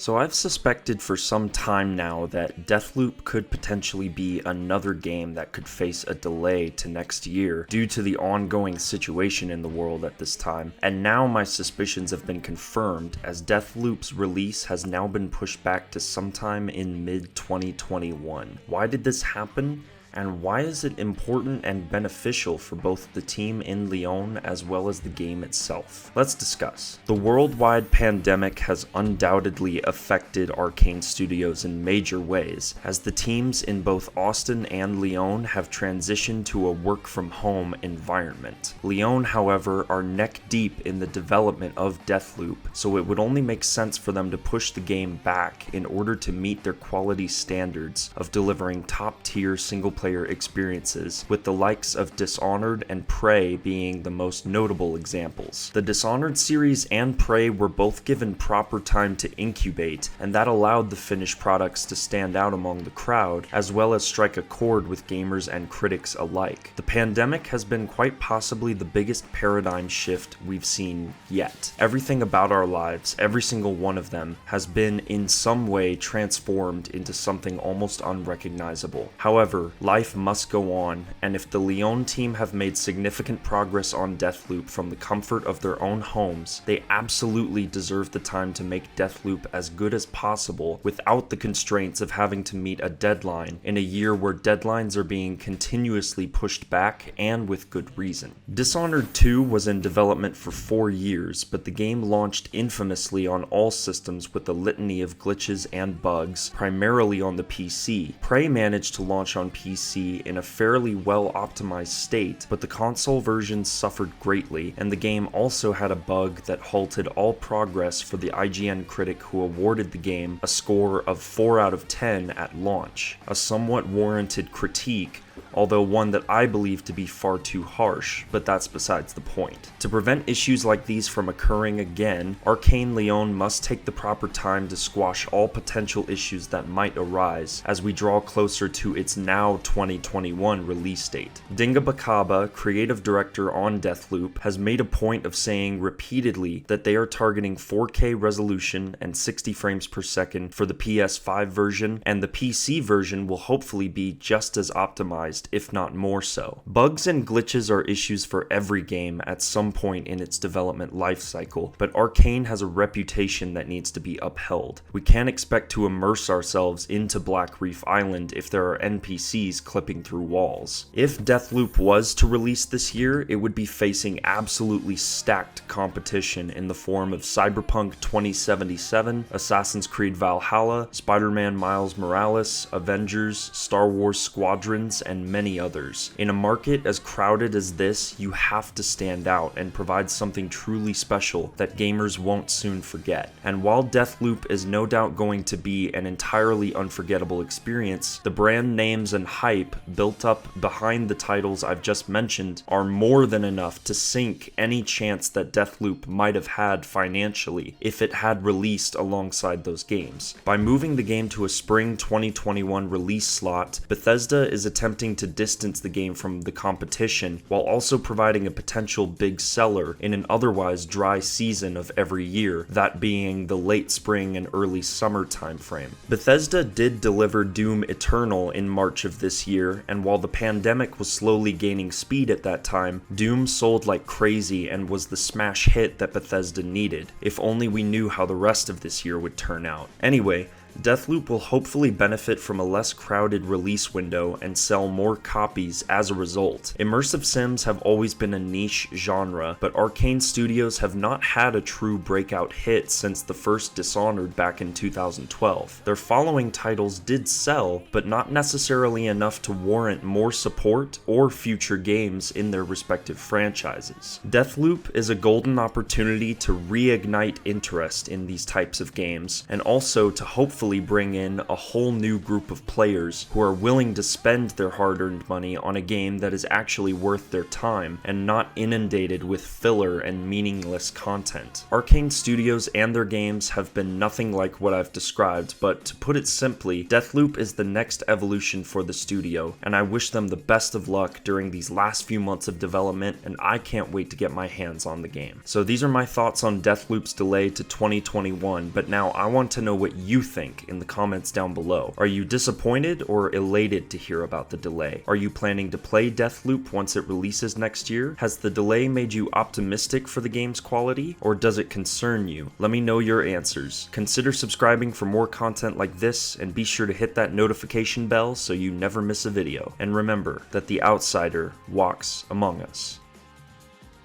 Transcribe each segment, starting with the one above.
So I've suspected for some time now that Deathloop could potentially be another game that could face a delay to next year due to the ongoing situation in the world at this time, and now my suspicions have been confirmed as Deathloop's release has now been pushed back to sometime in mid-2021. Why did this happen? And why is it important and beneficial for both the team in Lyon as well as the game itself? Let's discuss. The worldwide pandemic has undoubtedly affected Arcane Studios in major ways, as the teams in both Austin and Lyon have transitioned to a work-from-home environment. Lyon, however, are neck deep in the development of Deathloop, so it would only make sense for them to push the game back in order to meet their quality standards of delivering top-tier single-player experiences, with the likes of Dishonored and Prey being the most notable examples. The Dishonored series and Prey were both given proper time to incubate, and that allowed the finished products to stand out among the crowd, as well as strike a chord with gamers and critics alike. The pandemic has been quite possibly the biggest paradigm shift we've seen yet. Everything about our lives, every single one of them, has been in some way transformed into something almost unrecognizable. However, life must go on, and if the Lyon team have made significant progress on Deathloop from the comfort of their own homes, they absolutely deserve the time to make Deathloop as good as possible without the constraints of having to meet a deadline in a year where deadlines are being continuously pushed back, and with good reason. Dishonored 2 was in development for 4 years, but the game launched infamously on all systems with a litany of glitches and bugs, primarily on the PC. Prey managed to launch on PC in a fairly well-optimized state, but the console version suffered greatly, and the game also had a bug that halted all progress for the IGN critic who awarded the game a score of 4 out of 10 at launch. A somewhat warranted critique, although one that I believe to be far too harsh, but that's besides the point. To prevent issues like these from occurring again, Arcane Lyon must take the proper time to squash all potential issues that might arise as we draw closer to its now 2021 release date. Dinga Bakaba, creative director on Deathloop, has made a point of saying repeatedly that they are targeting 4K resolution and 60 frames per second for the PS5 version, and the PC version will hopefully be just as optimized, if not more so. Bugs and glitches are issues for every game at some point in its development lifecycle, but Arcane has a reputation that needs to be upheld. We can't expect to immerse ourselves into Black Reef Island if there are NPCs clipping through walls. If Deathloop was to release this year, it would be facing absolutely stacked competition in the form of Cyberpunk 2077, Assassin's Creed Valhalla, Spider-Man Miles Morales, Avengers, Star Wars Squadrons, and many others. In a market as crowded as this, you have to stand out and provide something truly special that gamers won't soon forget. And while Deathloop is no doubt going to be an entirely unforgettable experience, the brand names and hype built up behind the titles I've just mentioned are more than enough to sink any chance that Deathloop might have had financially if it had released alongside those games. By moving the game to a spring 2021 release slot, Bethesda is attempting to distance the game from the competition while also providing a potential big seller in an otherwise dry season of every year, that being the late spring and early summer timeframe. Bethesda did deliver Doom Eternal in March of this year, and while the pandemic was slowly gaining speed at that time, Doom sold like crazy and was the smash hit that Bethesda needed. If only we knew how the rest of this year would turn out. Anyway, Deathloop will hopefully benefit from a less crowded release window and sell more copies as a result. Immersive sims have always been a niche genre, but Arcane Studios have not had a true breakout hit since the first Dishonored back in 2012. Their following titles did sell, but not necessarily enough to warrant more support or future games in their respective franchises. Deathloop is a golden opportunity to reignite interest in these types of games, and also to hopefully hopefully bring in a whole new group of players who are willing to spend their hard-earned money on a game that is actually worth their time and not inundated with filler and meaningless content. Arcane Studios and their games have been nothing like what I've described, but to put it simply, Deathloop is the next evolution for the studio, and I wish them the best of luck during these last few months of development, and I can't wait to get my hands on the game. So these are my thoughts on Deathloop's delay to 2021, but now I want to know what you think in the comments down below. Are you disappointed or elated to hear about the delay? Are you planning to play Deathloop once it releases next year? Has the delay made you optimistic for the game's quality, or does it concern you? Let me know your answers. Consider subscribing for more content like this, and be sure to hit that notification bell so you never miss a video. And remember that the outsider walks among us.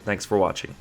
Thanks for watching.